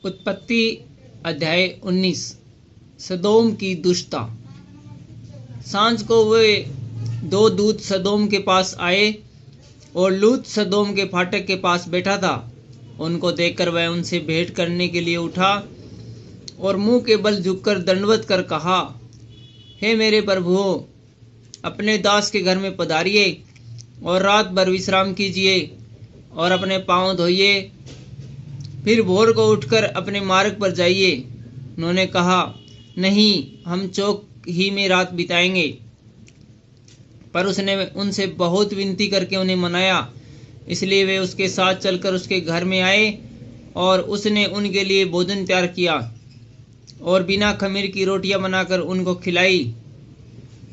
उत्पत्ति अध्याय 19। सदोम की दुष्टता। सांझ को वे दो दूत सदोम के पास आए और लूत सदोम के फाटक के पास बैठा था। उनको देखकर वह उनसे भेंट करने के लिए उठा और मुंह के बल झुककर दंडवत कर कहा, हे मेरे प्रभुओं, अपने दास के घर में पधारिए और रात भर विश्राम कीजिए और अपने पांव धोइए, फिर भोर को उठकर अपने मार्ग पर जाइए। उन्होंने कहा, नहीं, हम चौक ही में रात बिताएंगे। पर उसने उनसे बहुत विनती करके उन्हें मनाया, इसलिए वे उसके साथ चलकर उसके घर में आए और उसने उनके लिए भोजन तैयार किया और बिना खमीर की रोटियां बनाकर उनको खिलाई।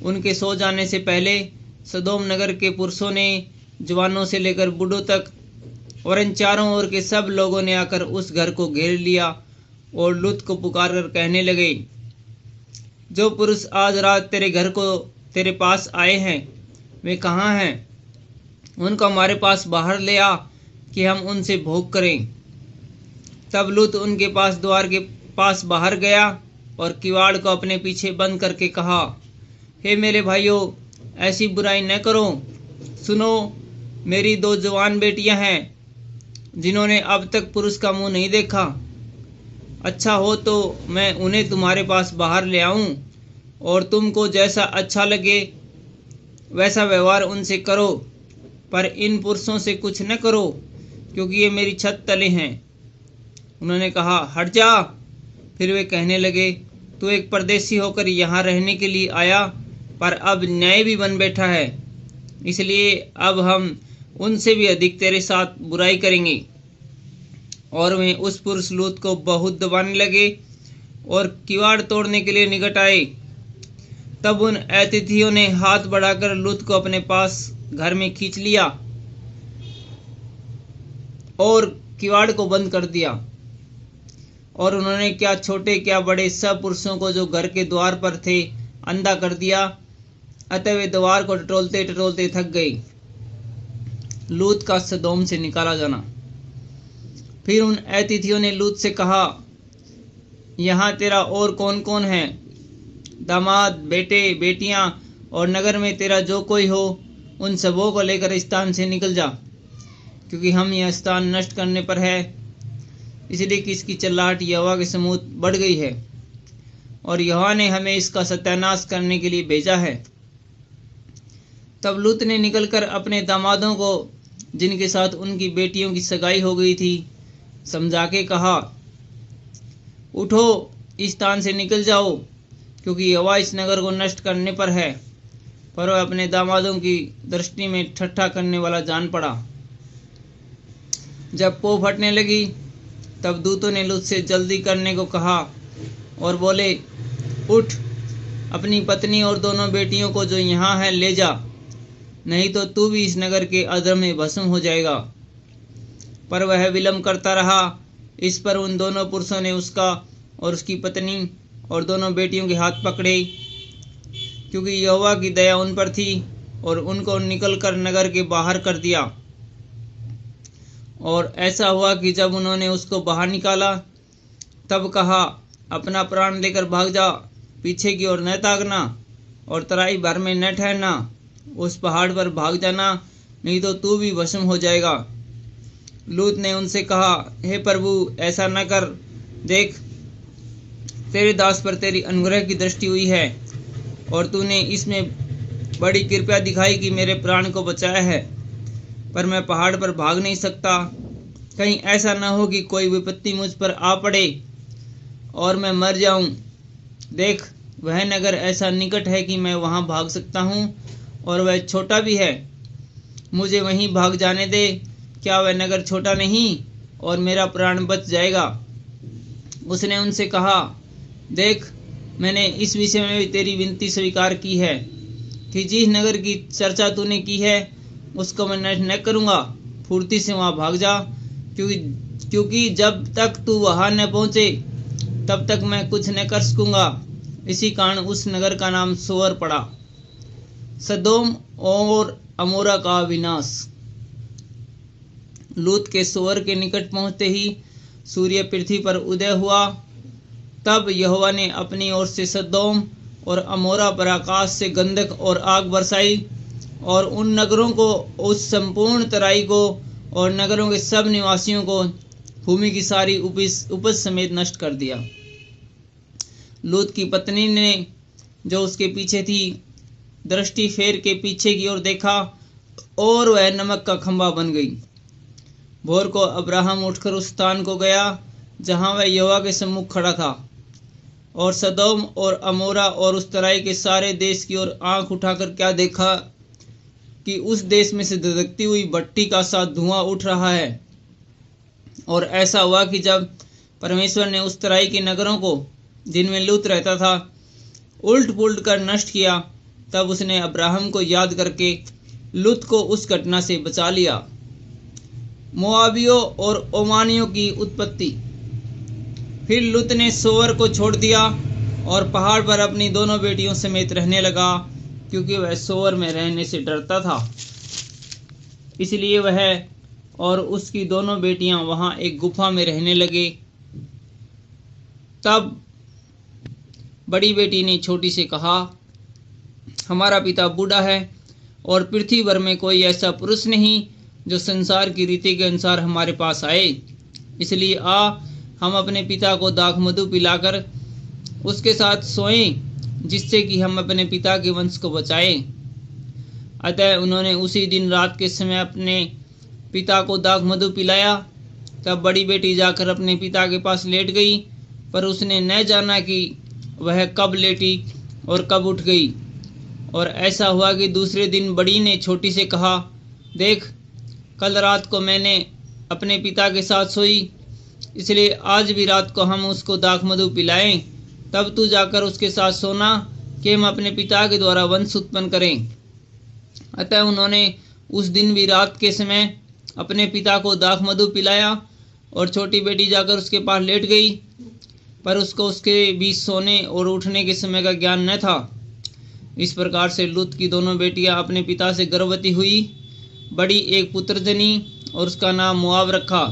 उनके सो जाने से पहले सदोम नगर के पुरुषों ने, जवानों से लेकर बूढ़ों तक और इन चारों ओर के सब लोगों ने आकर उस घर को घेर लिया और लूत को पुकारकर कहने लगे, जो पुरुष आज रात तेरे घर को तेरे पास आए हैं वे कहाँ हैं? उनको हमारे पास बाहर ले आ कि हम उनसे भोग करें। तब लूत उनके पास द्वार के पास बाहर गया और किवाड़ को अपने पीछे बंद करके कहा, हे मेरे भाइयों, ऐसी बुराई न करो। सुनो, मेरी दो जवान बेटियां हैं जिन्होंने अब तक पुरुष का मुंह नहीं देखा। अच्छा हो तो मैं उन्हें तुम्हारे पास बाहर ले आऊं और तुमको जैसा अच्छा लगे वैसा व्यवहार उनसे करो, पर इन पुरुषों से कुछ न करो, क्योंकि ये मेरी छत तले हैं। उन्होंने कहा, हट जा। फिर वे कहने लगे, तू एक परदेसी होकर यहाँ रहने के लिए आया, पर अब न्याय भी बन बैठा है, इसलिए अब हम उनसे भी अधिक तेरे साथ बुराई करेंगे। और वे उस पुरुष लूत को बहुत दबाने लगे और किवाड़ तोड़ने के लिए निकट आए। तब उन अतिथियों ने हाथ बढ़ाकर लूत को अपने पास घर में खींच लिया और किवाड़ को बंद कर दिया। और उन्होंने क्या छोटे क्या बड़े सब पुरुषों को जो घर के द्वार पर थे अंधा कर दिया। अतः वे द्वार को टटोलते टटोलते थक गए। लूत का सदोम से निकाला जाना। फिर उन अतिथियों ने लूत से कहा, यहाँ तेरा और कौन कौन है? दामाद, बेटे, बेटियां और नगर में तेरा जो कोई हो, उन सबों को लेकर स्थान से निकल जा, क्योंकि हम यह स्थान नष्ट करने पर है, इसलिए कि इसकी चिल्लाहट यहोवा के सम्मुख बढ़ गई है और यहोवा ने हमें इसका सत्यानाश करने के लिए भेजा है। तब लूत ने निकलकर अपने दामादों को, जिनके साथ उनकी बेटियों की सगाई हो गई थी, समझा के कहा, उठो, इस स्थान से निकल जाओ, क्योंकि यहोवा इस नगर को नष्ट करने पर है। पर वह अपने दामादों की दृष्टि में ठट्ठा करने वाला जान पड़ा। जब पो फटने लगी तब दूतों ने लूत से जल्दी करने को कहा और बोले, उठ, अपनी पत्नी और दोनों बेटियों को जो यहाँ है ले जा, नहीं तो तू भी इस नगर के अधर्म में भस्म हो जाएगा। पर वह विलम्ब करता रहा। इस पर उन दोनों पुरुषों ने उसका और उसकी पत्नी और दोनों बेटियों के हाथ पकड़े, क्योंकि यहोवा की दया उन पर थी, और उनको निकलकर नगर के बाहर कर दिया। और ऐसा हुआ कि जब उन्होंने उसको बाहर निकाला तब कहा, अपना प्राण लेकर भाग जा, पीछे की ओर न ताकना और तराई भर में न ठहरना, उस पहाड़ पर भाग जाना, नहीं तो तू भी भस्म हो जाएगा। लूत ने उनसे कहा, हे प्रभु, ऐसा न कर। देख, तेरे दास पर तेरी अनुग्रह की दृष्टि हुई है और तूने इसमें बड़ी कृपया दिखाई कि मेरे प्राण को बचाया है, पर मैं पहाड़ पर भाग नहीं सकता। कहीं ऐसा न हो कि कोई विपत्ति मुझ पर आ पड़े और मैं मर जाऊं। देख, वह नगर ऐसा निकट है कि मैं वहां भाग सकता हूं, और वह छोटा भी है। मुझे वहीं भाग जाने दे। क्या वह नगर छोटा नहीं और मेरा प्राण बच जाएगा? उसने उनसे कहा, देख, मैंने इस विषय में भी तेरी विनती स्वीकार की है कि जिस नगर की चर्चा तूने की है उसको मैं नष्ट न करूँगा। फुर्ती से वहाँ भाग जा, क्योंकि जब तक तू वहाँ न पहुँचे तब तक मैं कुछ न कर सकूँगा। इसी कारण उस नगर का नाम सोअर पड़ा। सदोम और अमोरा का विनाश। लूत के सोअर के निकट पहुँचते ही सूर्य पृथ्वी पर उदय हुआ, तब यहोवा ने अपनी ओर से सदोम और अमोरा पर आकाश से गंधक और आग बरसाई और उन नगरों को, उस संपूर्ण तराई को और नगरों के सब निवासियों को भूमि की सारी उपज समेत नष्ट कर दिया। लूत की पत्नी ने जो उसके पीछे थी दृष्टि फेर के पीछे की ओर देखा और वह नमक का खंभा बन गई। भोर को अब्राहम उठकर उस स्थान को गया जहां वह यहोवा के सम्मुख खड़ा था, और सदोम और अमोरा और उस तराई के सारे देश की ओर आंख उठाकर क्या देखा कि उस देश में से धधकती हुई भट्टी का सा धुआं उठ रहा है। और ऐसा हुआ कि जब परमेश्वर ने उस तराई के नगरों को जिनमें लूत रहता था उल्ट पुल्ट कर नष्ट किया, तब उसने अब्राहम को याद करके लूत को उस घटना से बचा लिया। मोआबियों और ओमानियों की उत्पत्ति। फिर लूत ने सोवर को छोड़ दिया और पहाड़ पर अपनी दोनों बेटियों समेत रहने लगा, क्योंकि वह सोवर में रहने से डरता था। इसलिए वह और उसकी दोनों बेटियां वहां एक गुफा में रहने लगे। तब बड़ी बेटी ने छोटी से कहा, हमारा पिता बूढ़ा है और पृथ्वी भर में कोई ऐसा पुरुष नहीं जो संसार की रीति के अनुसार हमारे पास आए। इसलिए हम अपने पिता को दाख मधु पिलाकर उसके साथ सोएं, जिससे कि हम अपने पिता के वंश को बचाएं। अतः उन्होंने उसी दिन रात के समय अपने पिता को दाख मधु पिलाया। तब बड़ी बेटी जाकर अपने पिता के पास लेट गई, पर उसने न जाना कि वह कब लेटी और कब उठ गई। और ऐसा हुआ कि दूसरे दिन बड़ी ने छोटी से कहा, देख, कल रात को मैंने अपने पिता के साथ सोई, इसलिए आज भी रात को हम उसको दाख मधु पिलाएं। तब तू जाकर उसके साथ सोना कि हम अपने पिता के द्वारा वंश उत्पन्न करें। अतः उन्होंने उस दिन भी रात के समय अपने पिता को दाख मधु पिलाया, और छोटी बेटी जाकर उसके पास लेट गई, पर उसको उसके बीच सोने और उठने के समय का ज्ञान न था। इस प्रकार से लूत की दोनों बेटियां अपने पिता से गर्भवती हुई। बड़ी एक पुत्र जनी और उसका नाम मोआब रखा।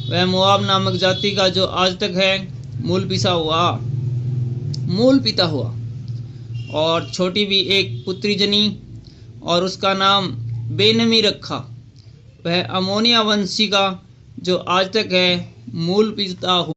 वह मोआब नामक जाति का जो आज तक है मूल पिता हुआ। और छोटी भी एक पुत्री जनी और उसका नाम बेनमी रखा। वह अमोनिया वंशी का जो आज तक है मूल पिता हुआ।